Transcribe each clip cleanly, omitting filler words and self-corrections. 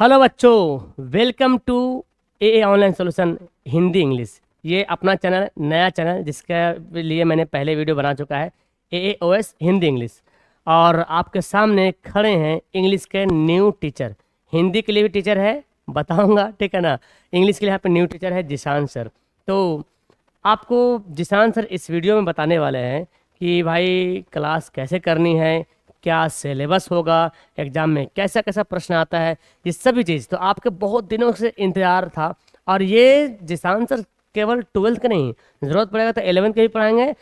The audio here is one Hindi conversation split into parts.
हेलो बच्चों, welcome to a online solution Hindi English. ये अपना चैनल, नया चैनल जिसके लिए मैंने पहले वीडियो बना चुका है, AOS हिंदी इंग्लिश। और आपके सामने खड़े हैं इंग्लिश के न्यू टीचर। हिंदी के लिए भी टीचर है, बताऊंगा, ठीक है ना। इंग्लिश के लिए यहाँ पे न्यू टीचर है जिशान सर। तो आपको जिशान सर इस वीडियो में बताने वाले हैं कि भाई क्लास कैसे करनी है, क्या सिलेबस होगा, एग्जाम में कैसा कैसा प्रश्न आता है, ये सभी चीज़ तो आपके बहुत दिनों से इंतजार था। और ये जिशान सर केवल 12th का नहीं, ज़रूरत पड़ेगा तो 11th के भी पढ़ाएंगे,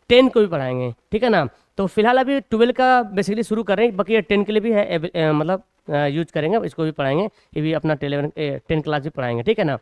10 को भी पढ़ाएंगे, ठीक है ना। तो फिलहाल अभी 12 का बेसिकली शुरू कर रहे हैं, बाकी ये 10 के लिए भी है, मतलब यूज करेंगे, इसको भी पढ़ाएंगे। ये भी अपना 10 क्लास भी पढ़ाएंगे, ठीक है ना।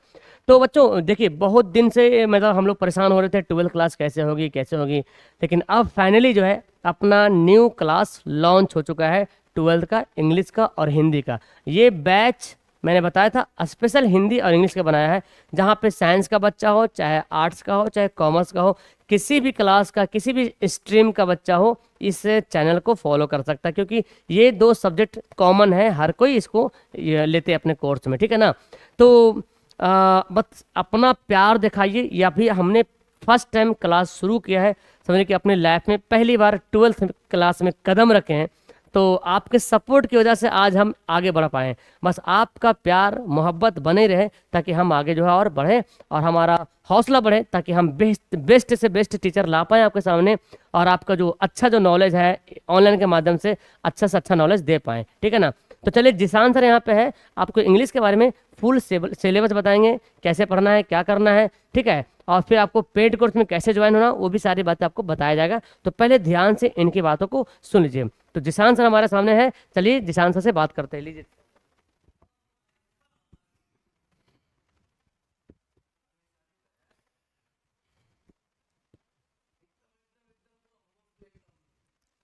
तो बच्चों देखिए, बहुत दिन से मतलब हम लोग परेशान हो रहे थे 12 क्लास कैसे होगी कैसे होगी, लेकिन अब फाइनली जो है अपना न्यू क्लास लॉन्च हो चुका है, 12th का इंग्लिश का और हिंदी का। ये बैच मैंने बताया था स्पेशल हिंदी और इंग्लिश का बनाया है, जहाँ पे साइंस का बच्चा हो, चाहे आर्ट्स का हो, चाहे कॉमर्स का हो, किसी भी क्लास का, किसी भी स्ट्रीम का बच्चा हो, इस चैनल को फॉलो कर सकता है, क्योंकि ये दो सब्जेक्ट कॉमन है, हर कोई इसको लेते हैं अपने कोर्स में, ठीक है ना। तो बस अपना प्यार दिखाइए। या भी हमने फर्स्ट टाइम क्लास शुरू किया है, समझिए कि अपने लाइफ में पहली बार 12th क्लास में कदम रखे हैं, तो आपके सपोर्ट की वजह से आज हम आगे बढ़ पाए। बस आपका प्यार मोहब्बत बने रहे, ताकि हम आगे जो है और बढ़ें और हमारा हौसला बढ़े, ताकि हम बेस्ट से बेस्ट टीचर ला पाएँ आपके सामने, और आपका जो अच्छा जो नॉलेज है ऑनलाइन के माध्यम से अच्छा नॉलेज दे पाएँ, ठीक है ना। तो चलिए, जिशान सर यहाँ पे है, आपको इंग्लिश के बारे में फुल सिलेबस बताएंगे, कैसे पढ़ना है, क्या करना है, ठीक है। और फिर आपको पेड कोर्स में कैसे ज्वाइन होना, वो भी सारी बातें आपको बताया जाएगा। तो पहले ध्यान से इनकी बातों को सुन लीजिए। तो जिशान सर हमारे सामने है, चलिए जिशान सर से बात करते हैं, लीजिए।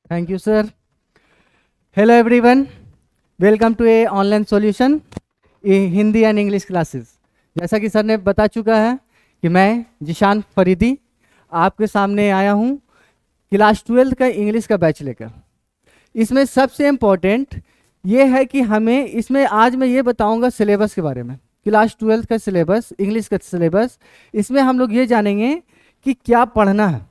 Thank you, sir. Hello, everyone. Welcome to a online solution in Hindi and English classes. जैसा कि सर ने बता चुका है कि मैं जिशान फरीदी आपके सामने आया हूँ क्लास 12 का इंग्लिश का बैच लेकर। इसमें सबसे इम्पोर्टेंट ये है कि हमें इसमें आज मैं ये बताऊंगा सिलेबस के बारे में, क्लास 12 का सिलेबस, इंग्लिश का सिलेबस। इसमें हम लोग ये जानेंगे कि क्या पढ़ना है।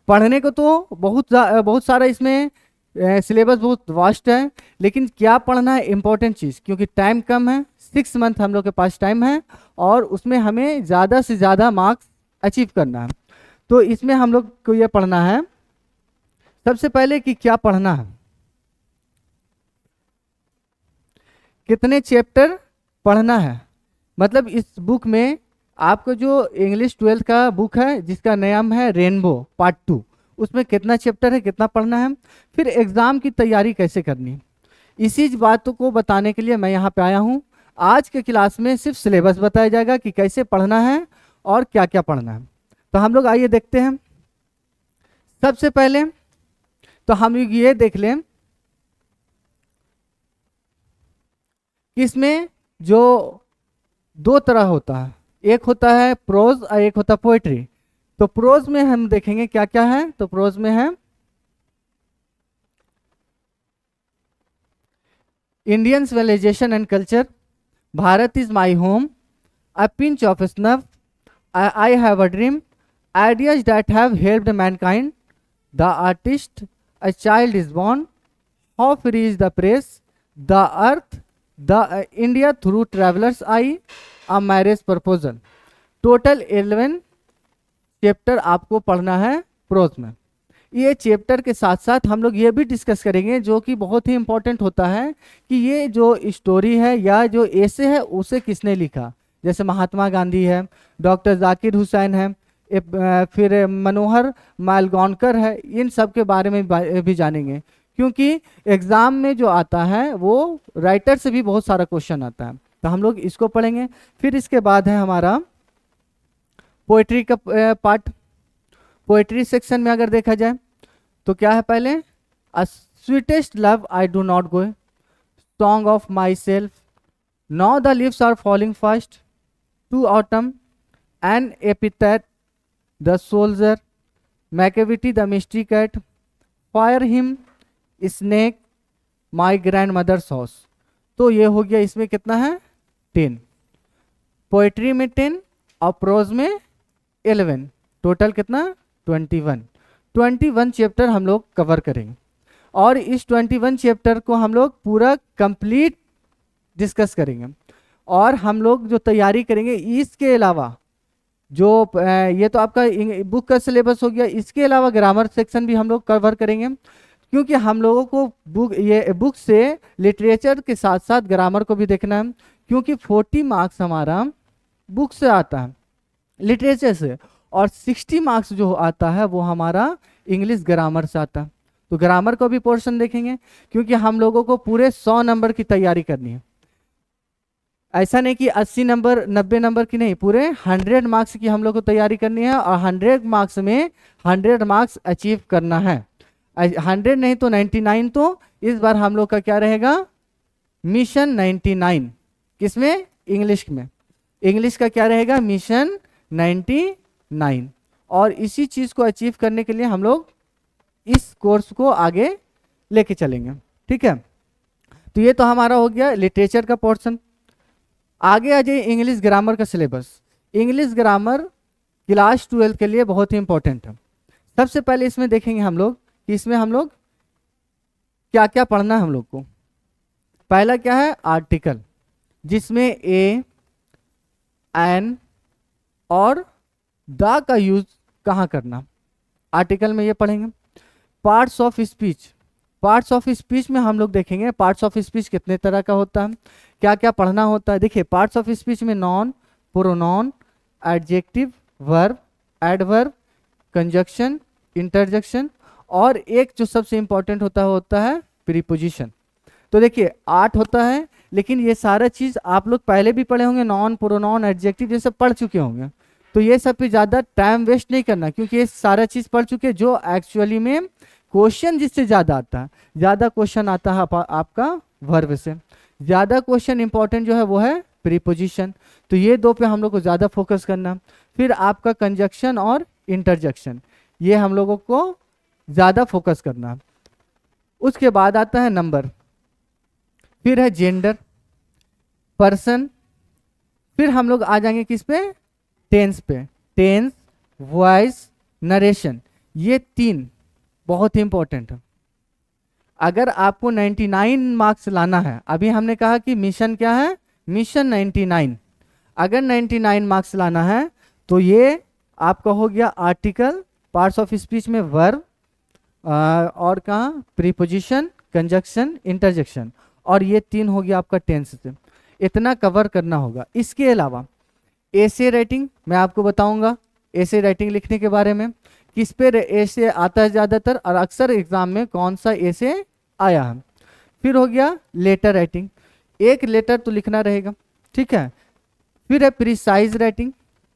पढ़ने को तो बहुत सारा इसमें सिलेबस बहुत वास्ट है, लेकिन क्या पढ़ना है इम्पोर्टेंट चीज़, क्योंकि टाइम कम है, 6 मंथ हम लोग के पास टाइम है, और उसमें हमें ज़्यादा से ज़्यादा मार्क्स अचीव करना है। तो इसमें हम लोग को ये पढ़ना है सबसे पहले कि क्या पढ़ना है, कितने चैप्टर पढ़ना है। मतलब इस बुक में आपको जो इंग्लिश 12 का बुक है जिसका नाम है रेनबो पार्ट 2, उसमें कितना चैप्टर है, कितना पढ़ना है, फिर एग्ज़ाम की तैयारी कैसे करनी है, इसी बातों को बताने के लिए मैं यहाँ पे आया हूँ। आज के क्लास में सिर्फ सिलेबस बताया जाएगा कि कैसे पढ़ना है और क्या क्या पढ़ना है। तो हम लोग आइए देखते हैं। सबसे पहले तो हम लोग ये देख लें कि इसमें जो दो तरह होता है, एक होता है प्रोज और एक होता है पोएट्री। तो प्रोज में हम देखेंगे क्या क्या है। तो प्रोज में है Indian civilisation and culture, Bharat is my home, a pinch of snuff, I have a dream, ideas that have helped mankind, the artist, a child is born, how free is the press, the earth, the India through travellers eye, a marriage proposal. Total 11 chapter आपको पढ़ना है प्रोज में। ये चैप्टर के साथ साथ हम लोग ये भी डिस्कस करेंगे, जो कि बहुत ही इंपॉर्टेंट होता है, कि ये जो स्टोरी है या जो ऐसे है उसे किसने लिखा। जैसे महात्मा गांधी है, डॉक्टर जाकिर हुसैन है, फिर मनोहर मालगोंकर है, इन सब के बारे में भी जानेंगे, क्योंकि एग्ज़ाम में जो आता है वो राइटर से भी बहुत सारा क्वेश्चन आता है। तो हम लोग इसको पढ़ेंगे। फिर इसके बाद है हमारा पोएट्री का पार्ट। पोएट्री सेक्शन में अगर देखा जाए तो क्या है, पहले a sweetest love I do not go, song of myself, now the leaves are falling fast, to autumn, an epithet, the soldier, Macavity the mystery cat, fire hymn, snake, my grandmother's house. तो ये हो गया इसमें कितना है 10, पोएट्री में 10 और प्रोज में 11, टोटल कितना 21 चैप्टर हम लोग कवर करेंगे और इस 21 चैप्टर को हम लोग पूरा कंप्लीट डिस्कस करेंगे। और हम लोग जो तैयारी करेंगे इसके अलावा जो ये तो आपका बुक का सिलेबस हो गया, इसके अलावा ग्रामर सेक्शन भी हम लोग कवर करेंगे, क्योंकि हम लोगों को बुक से लिटरेचर के साथ साथ ग्रामर को भी देखना है, क्योंकि 40 मार्क्स हमारा बुक से आता है लिटरेचर से और 60 मार्क्स जो आता है वो हमारा इंग्लिश ग्रामर से आता है। तो ग्रामर को भी पोर्शन देखेंगे, क्योंकि हम लोगों को पूरे 100 नंबर की तैयारी करनी है। ऐसा नहीं कि 80 नंबर 90 नंबर की नहीं, पूरे 100 मार्क्स की हम लोग को तैयारी करनी है और 100 मार्क्स में 100 मार्क्स अचीव करना है। 100 नहीं तो 99। तो इस बार हम लोग का क्या रहेगा, मिशन 99। किसमें, इंग्लिश में। इंग्लिश का क्या रहेगा, मिशन 99। और इसी चीज को अचीव करने के लिए हम लोग इस कोर्स को आगे लेके चलेंगे, ठीक है। तो ये तो हमारा हो गया लिटरेचर का पोर्शन। आगे आ जाइए इंग्लिश ग्रामर का सिलेबस। इंग्लिश ग्रामर क्लास 12 के लिए बहुत ही इंपॉर्टेंट है। सबसे पहले इसमें देखेंगे हम लोग कि इसमें हम लोग क्या क्या पढ़ना है हम लोग को। पहला क्या है, आर्टिकल, जिसमें ए, एन और द का यूज कहाँ करना, आर्टिकल में ये पढ़ेंगे। Parts of speech, parts of speech में हम लोग देखेंगे पार्ट्स ऑफ स्पीच कितने तरह का होता है, क्या क्या पढ़ना होता है। देखिए पार्ट्स ऑफ स्पीच में non, pronoun, adjective, verb, adverb, conjunction, interjection और एक जो सबसे इंपॉर्टेंट होता है प्रीपोजिशन। तो देखिए 8 होता है, लेकिन ये सारा चीज़ आप लोग पहले भी पढ़े होंगे, नॉन, प्रोनाउन, एडजेक्टिव ये सब पढ़ चुके होंगे। तो ये सब पे ज़्यादा टाइम वेस्ट नहीं करना, क्योंकि ये सारा चीज़ पढ़ चुके। जो एक्चुअली में क्वेश्चन जिससे ज़्यादा आता है, ज़्यादा क्वेश्चन आता है आपका वर्ब से, ज़्यादा क्वेश्चन इंपॉर्टेंट जो है वो है प्रीपोजिशन। तो ये दो पे हम लोग को ज़्यादा फोकस करना। फिर आपका कंजक्शन और इंटरजेक्शन, ये हम लोगों को ज़्यादा फोकस करना। उसके बाद आता है नंबर, फिर है जेंडर, पर्सन, फिर हम लोग आ जाएंगे किस पे, टेंस पे। टेंस, वॉइस, नरेशन, ये 3 बहुत ही इंपॉर्टेंट है। अगर आपको 99 मार्क्स लाना है, अभी हमने कहा कि मिशन क्या है, मिशन 99। अगर 99 मार्क्स लाना है तो ये आपका हो गया आर्टिकल, पार्ट्स ऑफ स्पीच में वर्ब और कहाँ प्रीपोजिशन, कंजक्शन, इंटरजेक्शन, और ये 3 हो गया आपका टेंस से। इतना कवर करना होगा। इसके अलावा एसे राइटिंग मैं आपको बताऊंगा, एसे राइटिंग लिखने के बारे में, किस पे एसे आता है ज़्यादातर और अक्सर एग्जाम में कौन सा एसे आया है। फिर हो गया लेटर राइटिंग, एक लेटर तो लिखना रहेगा, ठीक है। फिर है precise writing,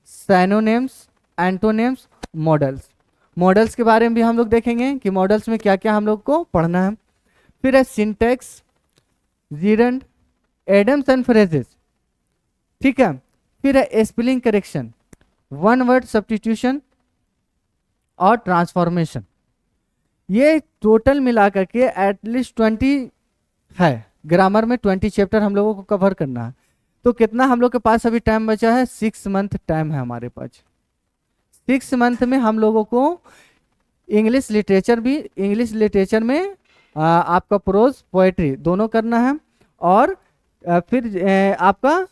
synonyms, antonyms, models. Models के बारे में भी हम लोग देखेंगे कि मॉडल्स में क्या क्या हम लोग को पढ़ना है। फिर है syntax, gerund, idioms and phrases, ठीक है। फिर है spelling correction, one word substitution और ट्रांसफॉर्मेशन। ये टोटल मिलाकर के एटलीस्ट 20 है। ग्रामर में 20 चैप्टर हम लोगों को कवर करना है। तो कितना हम लोग के पास अभी टाइम बचा है, 6 मंथ टाइम है हमारे पास। 6 मंथ में हम लोगों को इंग्लिश लिटरेचर भी, इंग्लिश लिटरेचर में आपका प्रोज पोएट्री दोनों करना है, और फिर आपका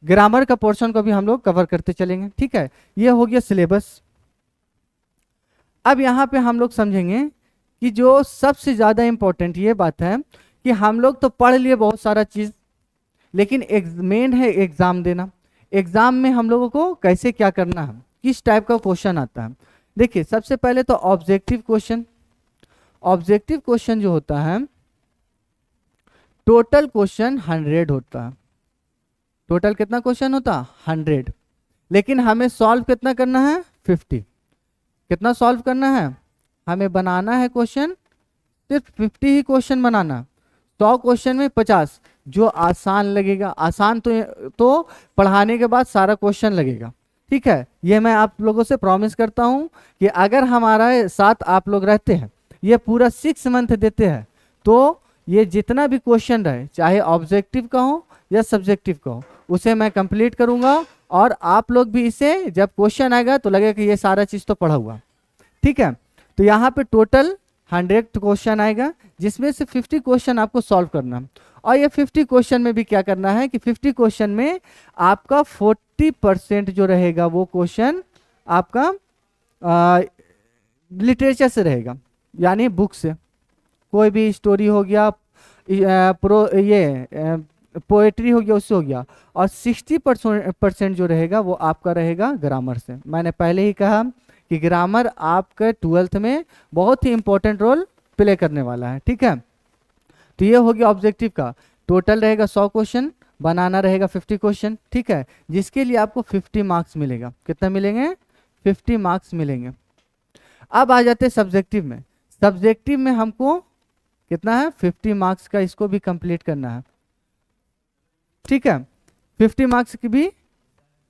ग्रामर का पोर्शन को भी हम लोग कवर करते चलेंगे, ठीक है। ये हो गया सिलेबस। अब यहाँ पे हम लोग समझेंगे कि जो सबसे ज़्यादा इम्पोर्टेंट ये बात है कि हम लोग तो पढ़ लिए बहुत सारा चीज़, लेकिन मेन है एग्ज़ाम देना। एग्ज़ाम में हम लोगों को कैसे क्या करना है, किस टाइप का क्वेश्चन आता है। देखिए सबसे पहले तो ऑब्जेक्टिव क्वेश्चन। ऑब्जेक्टिव क्वेश्चन जो होता है, टोटल क्वेश्चन 100 होता है। टोटल कितना क्वेश्चन होता है, 100, लेकिन हमें सॉल्व कितना करना है, 50। कितना सॉल्व करना है, हमें बनाना है क्वेश्चन सिर्फ 50 ही क्वेश्चन बनाना। 100 क्वेश्चन में 50 जो आसान लगेगा। आसान तो पढ़ाने के बाद सारा क्वेश्चन लगेगा, ठीक है। ये मैं आप लोगों से प्रॉमिस करता हूँ कि अगर हमारा साथ आप लोग रहते हैं, ये पूरा 6 मंथ देते हैं, तो ये जितना भी क्वेश्चन रहे, चाहे ऑब्जेक्टिव का हो या सब्जेक्टिव का हो, उसे मैं कंप्लीट करूंगा, और आप लोग भी इसे जब क्वेश्चन आएगा तो लगेगा कि ये सारा चीज़ तो पढ़ा हुआ। ठीक है, तो यहाँ पे टोटल 100 क्वेश्चन आएगा, जिसमें से 50 क्वेश्चन आपको सॉल्व करना है। और ये 50 क्वेश्चन में भी क्या करना है कि 50 क्वेश्चन में आपका 40% जो रहेगा वो क्वेश्चन आपका लिटरेचर से रहेगा, यानी बुक से, कोई भी स्टोरी हो गया, पोएट्री हो गया, उससे हो गया। और 60% जो रहेगा वो आपका रहेगा ग्रामर से। मैंने पहले ही कहा कि ग्रामर आपके 12th में बहुत ही इंपॉर्टेंट रोल प्ले करने वाला है। ठीक है, तो ये हो गया ऑब्जेक्टिव का। टोटल रहेगा 100 क्वेश्चन, बनाना रहेगा 50 क्वेश्चन। ठीक है, जिसके लिए आपको 50 मार्क्स मिलेगा। कितना मिलेंगे? 50 मार्क्स मिलेंगे। अब आ जाते हैं सब्जेक्टिव में। सब्जेक्टिव में हमको कितना है? 50 मार्क्स का इसको भी कंप्लीट करना है। ठीक है, 50 मार्क्स की भी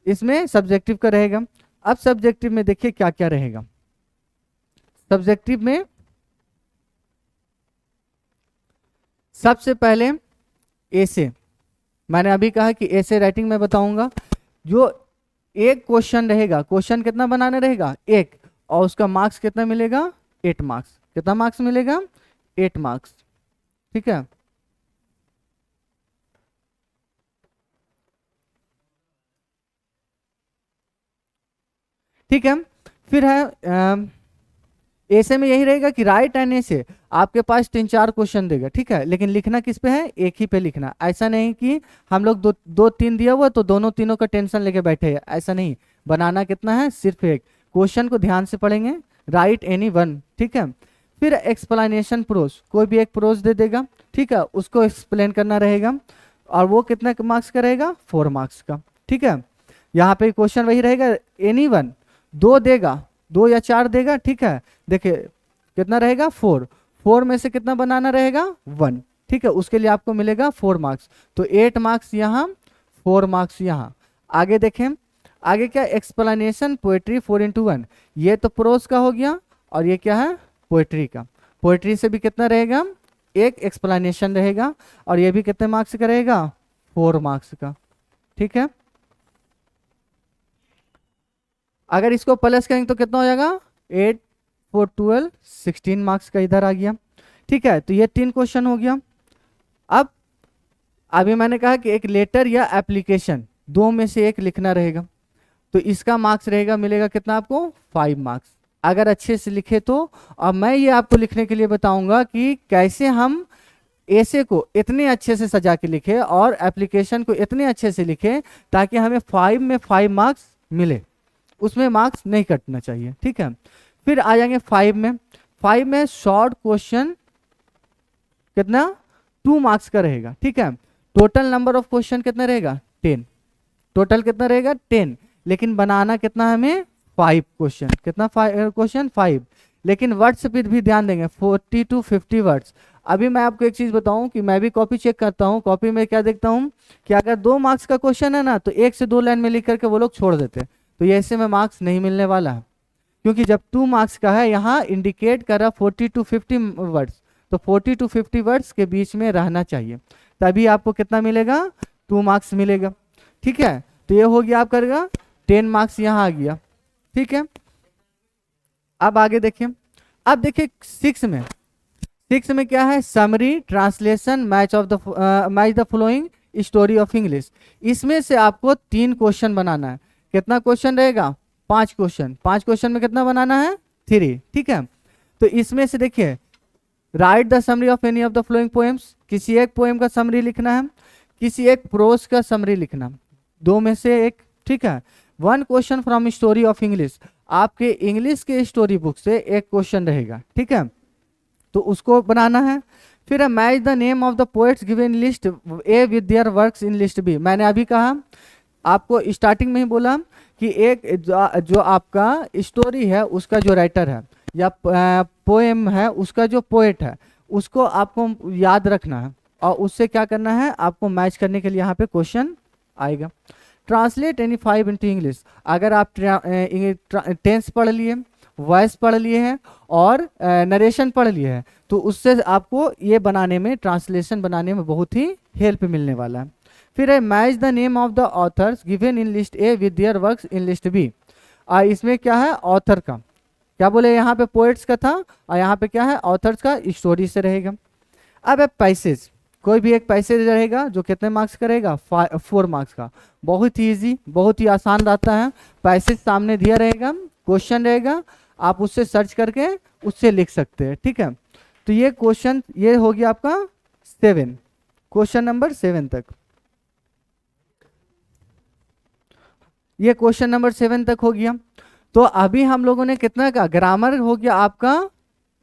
इसमें सब्जेक्टिव का रहेगा। अब सब्जेक्टिव में देखिए क्या क्या रहेगा। सब्जेक्टिव में सबसे पहले ऐसे, मैंने अभी कहा कि ऐसे राइटिंग में बताऊंगा। जो एक क्वेश्चन रहेगा, क्वेश्चन कितना बनाना रहेगा? एक, और उसका मार्क्स कितना मिलेगा? 8 मार्क्स। कितना मार्क्स मिलेगा? 8 मार्क्स। ठीक है, ठीक है। फिर है ऐसे में यही रहेगा कि राइट एंड ऐसे आपके पास 3-4 क्वेश्चन देगा। ठीक है, लेकिन लिखना किस पे है? एक ही पे लिखना। ऐसा नहीं कि हम लोग दो तीन दिया हुआ तो दोनों तीनों का टेंशन लेके बैठे हैं, ऐसा नहीं। बनाना कितना है? सिर्फ एक। क्वेश्चन को ध्यान से पढ़ेंगे, राइट एनी वन। ठीक है, फिर एक्सप्लेनेशन प्रोज, कोई भी एक प्रोज दे देगा। ठीक है, उसको एक्सप्लेन करना रहेगा, और वो कितना मार्क्स का रहेगा? 4 मार्क्स का। ठीक है, यहाँ पे क्वेश्चन वही रहेगा, एनी वन। 2 देगा, 2 या 4 देगा। ठीक है, देखिए कितना रहेगा? 4। 4 में से कितना बनाना रहेगा? 1। ठीक है, उसके लिए आपको मिलेगा 4 मार्क्स। तो 8 मार्क्स यहाँ, 4 मार्क्स यहाँ। आगे देखें, आगे क्या? Explanation poetry 4x1। ये तो प्रोज का हो गया, और ये क्या है? पोएट्री का। पोएट्री से भी कितना रहेगा? एक एक्सप्लेनेशन रहेगा, और ये भी कितने मार्क्स का रहेगा? 4 मार्क्स का। ठीक है, अगर इसको प्लस करेंगे तो कितना हो जाएगा? 8 4 12 16 मार्क्स का इधर आ गया। ठीक है, तो ये 3 क्वेश्चन हो गया। अब अभी मैंने कहा कि एक लेटर या एप्लीकेशन, 2 में से एक लिखना रहेगा, तो इसका मार्क्स रहेगा, मिलेगा कितना आपको? 5 मार्क्स, अगर अच्छे से लिखे तो। और मैं ये आपको लिखने के लिए बताऊंगा कि कैसे हम ऐसे को इतने अच्छे से सजा के लिखे और एप्लीकेशन को इतने अच्छे से लिखे ताकि हमें 5 में 5 मार्क्स मिले, उसमें मार्क्स नहीं कटना चाहिए। ठीक है, फिर आ जाएंगे 5 में। 5 में शॉर्ट क्वेश्चन कितना? 2 मार्क्स का रहेगा। ठीक है, टोटल नंबर ऑफ क्वेश्चन कितना रहेगा? 10। टोटल कितना रहेगा? 10, लेकिन बनाना कितना हमें? 5 क्वेश्चन। कितना क्वेश्चन? 5। लेकिन वर्ड्स पे भी ध्यान देंगे, 40 to 50 वर्ड्स। अभी मैं आपको एक चीज बताऊं कि मैं भी कॉपी चेक करता हूं, कॉपी में क्या देखता हूं कि अगर 2 मार्क्स का क्वेश्चन है ना, तो 1 से 2 लाइन में लिख करके वो लोग छोड़ देते, तो ये ऐसे में मार्क्स नहीं मिलने वाला है। क्योंकि जब 2 मार्क्स का है, यहाँ इंडिकेट कर रहा 40 to 50 वर्ड्स, तो 40 to 50 वर्ड्स के बीच में रहना चाहिए, तभी आपको कितना मिलेगा? 2 मार्क्स मिलेगा। ठीक है, तो ये हो गया आपका 10 मार्क्स यहाँ आ गया। ठीक है, अब आगे देखिए। अब देखिए 6 में। 6 में क्या है? Summary, translation, match the following story of English. इसमें से आपको 3 क्वेश्चन बनाना है। कितना क्वेश्चन रहेगा? 5 क्वेश्चन। 5 क्वेश्चन में कितना बनाना है? 3। ठीक है, तो इसमें से देखिए, right the summary of any of the flowing poems, किसी एक पोएम का समरी लिखना है, किसी एक प्रोज का समरी लिखना, 2 में से एक। ठीक है, 1 question from story of English, आपके इंग्लिश के स्टोरी बुक से एक क्वेश्चन रहेगा। ठीक है, तो उसको बनाना है। फिर match the name of the poets given list A with their works in list B. मैंने अभी कहा, आपको स्टार्टिंग में ही बोला कि एक जो आपका स्टोरी है उसका जो राइटर है, या पोएम है उसका जो पोएट है, उसको आपको याद रखना है, और उससे क्या करना है? आपको मैच करने के लिए यहाँ पे क्वेश्चन आएगा। Translate any 5 into English. अगर आप टेंस पढ़ लिए, वॉइस पढ़ लिए हैं और नरेशन पढ़ लिए हैं, तो उससे आपको ये बनाने में, ट्रांसलेशन बनाने में बहुत ही हेल्प मिलने वाला है। फिर है match the name of the authors given in list A with their works in list B. इसमें क्या है, ऑथर का क्या बोले, यहाँ पे पोएट्स का था और यहाँ पे क्या है, ऑथर्स का स्टोरी से रहेगा। अब है पैसेज, कोई भी एक पैसेज रहेगा जो कितने मार्क्स का रहेगा, 4 मार्क्स का। बहुत ही ईजी, बहुत ही आसान रहता है। पैसेज सामने दिया रहेगा, क्वेश्चन रहेगा, आप उससे सर्च करके उससे लिख सकते हैं, ठीक है। तो ये क्वेश्चन, ये हो गया आपका 7, क्वेश्चन नंबर 7 तक। ये क्वेश्चन नंबर 7 तक हो गया। तो अभी हम लोगों ने कितना का, ग्रामर हो गया आपका,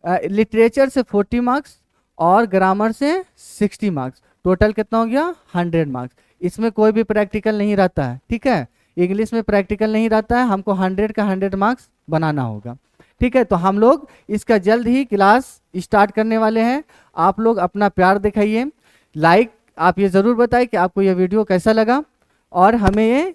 लिटरेचर से 40 मार्क्स और ग्रामर से 60 मार्क्स, टोटल कितना हो गया, 100 मार्क्स। इसमें कोई भी प्रैक्टिकल नहीं रहता है, ठीक है। इंग्लिश में प्रैक्टिकल नहीं रहता है, हमको 100 का 100 मार्क्स बनाना होगा, ठीक है। तो हम लोग इसका जल्द ही क्लास स्टार्ट करने वाले हैं। आप लोग अपना प्यार दिखाइए, लाइक, आप ये ज़रूर बताएं कि आपको ये वीडियो कैसा लगा, और हमें ये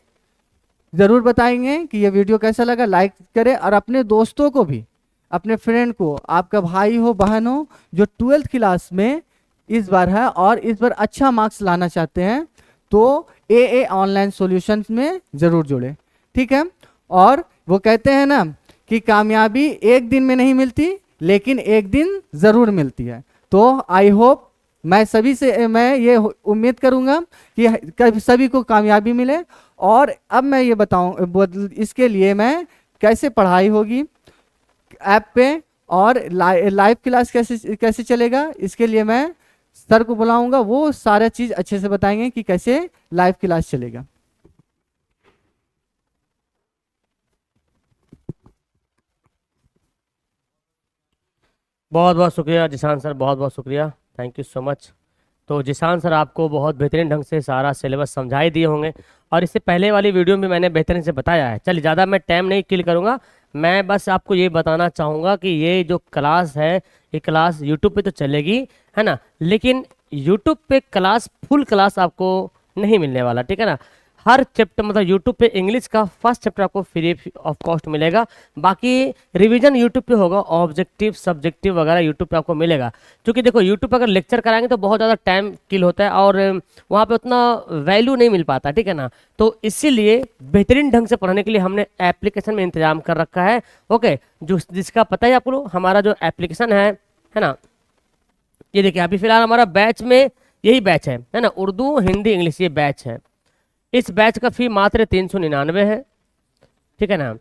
ज़रूर बताएंगे कि ये वीडियो कैसा लगा, लाइक करें। और अपने दोस्तों को भी, अपने फ्रेंड को, आपका भाई हो बहन हो जो 12th क्लास में इस बार है और इस बार अच्छा मार्क्स लाना चाहते हैं, तो ए ऑनलाइन सॉल्यूशंस में ज़रूर जुड़े, ठीक है। और वो कहते हैं ना कि कामयाबी एक दिन में नहीं मिलती, लेकिन एक दिन ज़रूर मिलती है। तो आई होप, मैं सभी से मैं ये उम्मीद करूंगा कि सभी को कामयाबी मिले। और अब मैं ये बताऊं, इसके लिए मैं कैसे पढ़ाई होगी ऐप पे, और लाइव क्लास कैसे चलेगा, इसके लिए मैं सर को बुलाऊंगा, वो सारा चीज़ अच्छे से बताएंगे कि कैसे लाइव क्लास चलेगा। बहुत बहुत शुक्रिया जिशान सर, बहुत बहुत शुक्रिया, थैंक यू सो मच। तो जिशान सर आपको बहुत बेहतरीन ढंग से सारा सिलेबस समझाई दिए होंगे, और इससे पहले वाली वीडियो में मैंने बेहतरीन से बताया है। चलिए, ज़्यादा मैं टाइम नहीं किल करूँगा, मैं बस आपको ये बताना चाहूँगा कि ये जो क्लास है, ये क्लास यूट्यूब पे तो चलेगी, है ना, लेकिन यूट्यूब पे क्लास, फुल क्लास आपको नहीं मिलने वाला, ठीक है ना। हर चैप्टर, मतलब यूट्यूब पे इंग्लिश का फर्स्ट चैप्टर आपको फ्री ऑफ कॉस्ट मिलेगा, बाकी रिवीजन यूट्यूब पे होगा, ऑब्जेक्टिव सब्जेक्टिव वगैरह यूट्यूब पे आपको मिलेगा। क्योंकि देखो, यूट्यूब पे अगर लेक्चर कराएंगे तो बहुत ज़्यादा टाइम किल होता है और वहाँ पे उतना वैल्यू नहीं मिल पाता, ठीक है ना। तो इसीलिए बेहतरीन ढंग से पढ़ने के लिए हमने एप्लीकेशन में इंतजाम कर रखा है, ओके, जो जिसका पता है आपको, हमारा जो एप्लीकेशन है ना, ये देखिए अभी फिलहाल हमारा बैच में यही बैच है ना, उर्दू हिंदी इंग्लिश, ये बैच है। इस बैच का फी मात्र 399 है, ठीक है ना।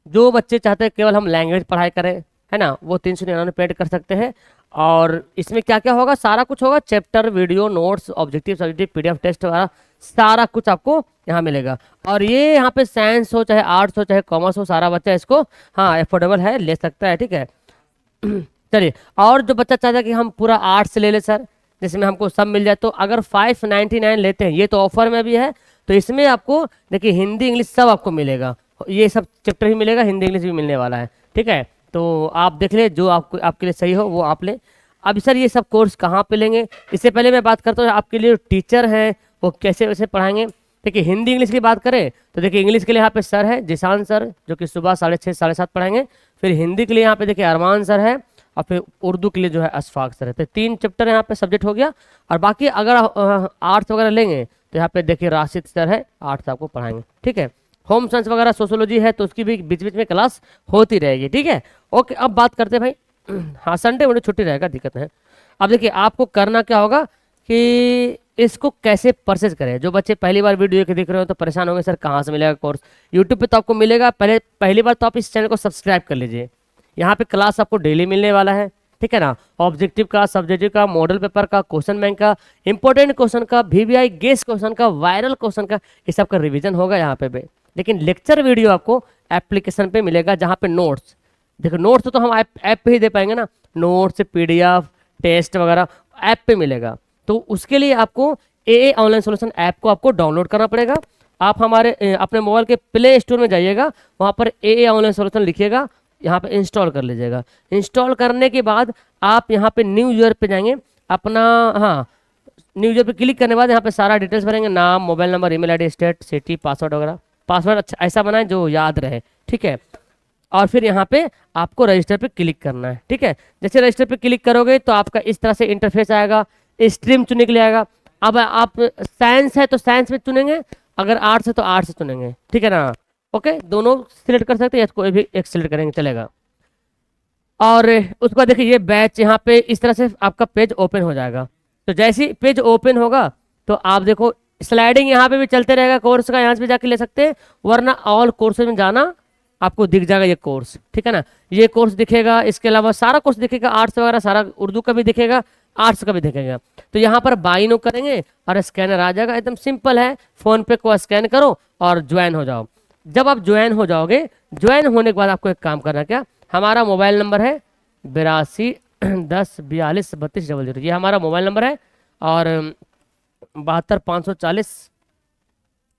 जो बच्चे चाहते हैं केवल हम लैंग्वेज पढ़ाई करें, है ना, वो 399 पेड कर सकते हैं। और इसमें क्या क्या होगा, सारा कुछ होगा, chapter, video, notes, objective subjective, PDF test वगैरह सारा कुछ आपको यहाँ मिलेगा। और ये यहाँ पे साइंस हो चाहे आर्ट्स हो चाहे कॉमर्स हो, सारा बच्चा इसको हाँ एफोर्डेबल है, ले सकता है, ठीक है। चलिए, और जो बच्चा चाहता है कि हम पूरा आर्ट्स ले ले सर, जिसमें हमको सब मिल जाए, तो अगर 599 लेते हैं, ये तो ऑफर में भी है, तो इसमें आपको देखिए हिंदी इंग्लिश सब आपको मिलेगा, ये सब चैप्टर भी मिलेगा, हिंदी इंग्लिश भी मिलने वाला है, ठीक है। तो आप देख ले जो आपको आपके लिए सही हो वो आप ले। अब सर ये सब कोर्स कहाँ पे लेंगे, इससे पहले मैं बात करता हूँ आपके लिए टीचर हैं वो कैसे वैसे पढ़ाएंगे। देखिए हिंदी इंग्लिश की बात करें तो देखिए इंग्लिश के लिए यहाँ पे सर है जिशान सर, जो कि सुबह 6:30 7:30 पढ़ाएंगे। फिर हिंदी के लिए यहाँ पे देखिए अरमान सर है, और फिर उर्दू के लिए जो है अशफाक सर है। तो 3 चैप्टर यहाँ पे सब्जेक्ट हो गया। और बाकी अगर आर्ट्स वगैरह लेंगे तो यहाँ पे देखिए राशिद सर है, आर्ट्स आपको पढ़ाएंगे, ठीक है। होम साइंस वगैरह सोशोलॉजी है तो उसकी भी बीच बीच में क्लास होती रहेगी, ठीक है। ओके, अब बात करते हैं भाई, हाँ संडे मुझे छुट्टी रहेगा, दिक्कत है। अब देखिए आपको करना क्या होगा कि इसको कैसे परचेज करें। जो बच्चे पहली बार वीडियो के देख रहे हो तो परेशान होंगे सर कहाँ से मिलेगा कोर्स, यूट्यूब पे तो आपको मिलेगा, पहली बार तो आप इस चैनल को सब्सक्राइब कर लीजिए। यहाँ पे क्लास आपको डेली मिलने वाला है, ठीक है ना। ऑब्जेक्टिव का, सब्जेक्टिव का, मॉडल पेपर का, क्वेश्चन बैंक का, इंपॉर्टेंट क्वेश्चन का, VVI गेस क्वेश्चन का, वायरल क्वेश्चन का, ये सब का रिवीजन होगा यहाँ पे। लेकिन लेक्चर वीडियो आपको एप्लीकेशन पे मिलेगा, जहाँ पे नोट्स, देखो नोट्स तो हम ऐप पे ही दे पाएंगे ना, नोट्स, PDF, टेस्ट वगैरह ऐप पे मिलेगा। तो उसके लिए आपको AA ऑनलाइन सोल्यूशन ऐप को आपको डाउनलोड करना पड़ेगा। आप हमारे अपने मोबाइल के प्ले स्टोर में जाइएगा, वहाँ पर AA ऑनलाइन सोल्यूशन लिखिएगा, यहाँ पे इंस्टॉल कर लीजिएगा। इंस्टॉल करने के बाद आप यहाँ पे न्यू ईयर पे जाएंगे, अपना हाँ न्यू ईयर पे क्लिक करने के बाद यहाँ पे सारा डिटेल्स भरेंगे, नाम, mobile number, email ID, state, city, password वगैरह। पासवर्ड अच्छा ऐसा बनाएं जो याद रहे, ठीक है। और फिर यहाँ पे आपको रजिस्टर पे क्लिक करना है। ठीक है, जैसे रजिस्टर पे क्लिक करोगे तो आपका इस तरह से इंटरफेस आएगा, स्ट्रीम चुनने के लिए आएगा। अब आप साइंस है तो साइंस में चुनेंगे, अगर आर्ट्स है तो आर्ट्स चुनेंगे। ठीक है ना, ओके, दोनों सिलेक्ट कर सकते हैं या कोई भी एक सिलेक्ट करेंगे चलेगा। और उसके बाद देखिए ये बैच यहाँ पे इस तरह से आपका पेज ओपन हो जाएगा। तो जैसे ही पेज ओपन होगा तो आप देखो स्लाइडिंग यहाँ पे भी चलते रहेगा कोर्स का, यहाँ से भी जाके ले सकते हैं, वरना ऑल कोर्सेज में जाना, आपको दिख जाएगा ये कोर्स। ठीक है ना, ये कोर्स दिखेगा, इसके अलावा सारा कोर्स दिखेगा, आर्ट्स वगैरह सारा, उर्दू का भी दिखेगा, आर्ट्स का भी दिखेगा। तो यहाँ पर बाई नो करेंगे और स्कैनर आ जाएगा, एकदम सिंपल है। फ़ोन पे को स्कैन करो और ज्वाइन हो जाओ। जब आप ज्वाइन हो जाओगे, ज्वाइन होने के बाद आपको एक काम करना, क्या, हमारा मोबाइल नंबर है 8210423200, ये हमारा मोबाइल नंबर है, और 72 540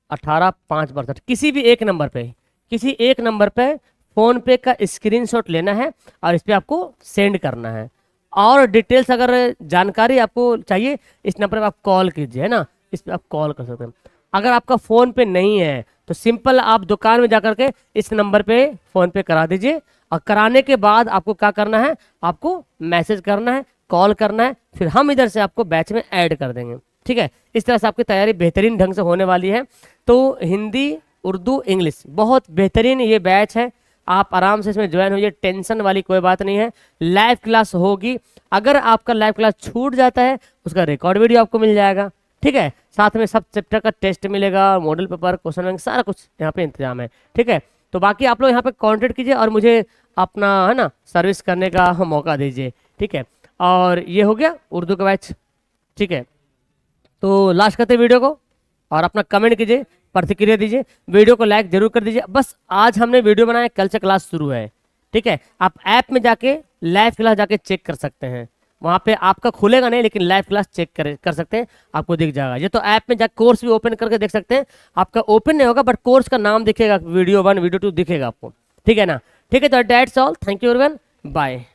18 5 62, किसी भी एक नंबर पे, किसी एक नंबर पे फ़ोन पे का स्क्रीनशॉट लेना है और इस पर आपको सेंड करना है। और डिटेल्स अगर जानकारी आपको चाहिए, इस नंबर पर आप कॉल कीजिए, है ना, इस पर आप कॉल कर सकते हैं। अगर आपका फ़ोन पे नहीं है तो सिंपल आप दुकान में जाकर के इस नंबर पे फ़ोन पे करा दीजिए, और कराने के बाद आपको क्या करना है, आपको मैसेज करना है, कॉल करना है, फिर हम इधर से आपको बैच में ऐड कर देंगे। ठीक है, इस तरह से आपकी तैयारी बेहतरीन ढंग से होने वाली है। तो हिंदी, उर्दू, इंग्लिश बहुत बेहतरीन ये बैच है, आप आराम से इसमें ज्वाइन होइए, टेंशन वाली कोई बात नहीं है। लाइव क्लास होगी, अगर आपका लाइव क्लास छूट जाता है उसका रिकॉर्ड वीडियो आपको मिल जाएगा। ठीक है, साथ में सब चैप्टर का टेस्ट मिलेगा, मॉडल पेपर, क्वेश्चन बैंक, सारा कुछ यहाँ पे इंतजाम है। ठीक है, तो बाकी आप लोग यहाँ पे कांटेक्ट कीजिए और मुझे अपना, है ना, सर्विस करने का मौका दीजिए। ठीक है, और ये हो गया उर्दू का बैच। ठीक है, तो लास्ट करते हैं वीडियो को, और अपना कमेंट कीजिए, प्रतिक्रिया दीजिए, वीडियो को लाइक जरूर कर दीजिए। बस आज हमने वीडियो बनाया, कल से क्लास शुरू है। ठीक है, आप ऐप में जाके लाइव क्लास जाके चेक कर सकते हैं, वहाँ पे आपका खुलेगा नहीं, लेकिन लाइव क्लास चेक कर सकते हैं, आपको दिख जाएगा। ये तो ऐप में जाकर कोर्स भी ओपन करके देख सकते हैं, आपका ओपन नहीं होगा बट कोर्स का नाम दिखेगा, वीडियो 1 वीडियो 2 दिखेगा आपको। ठीक है ना, ठीक है, तो that's all, thank you everyone, bye.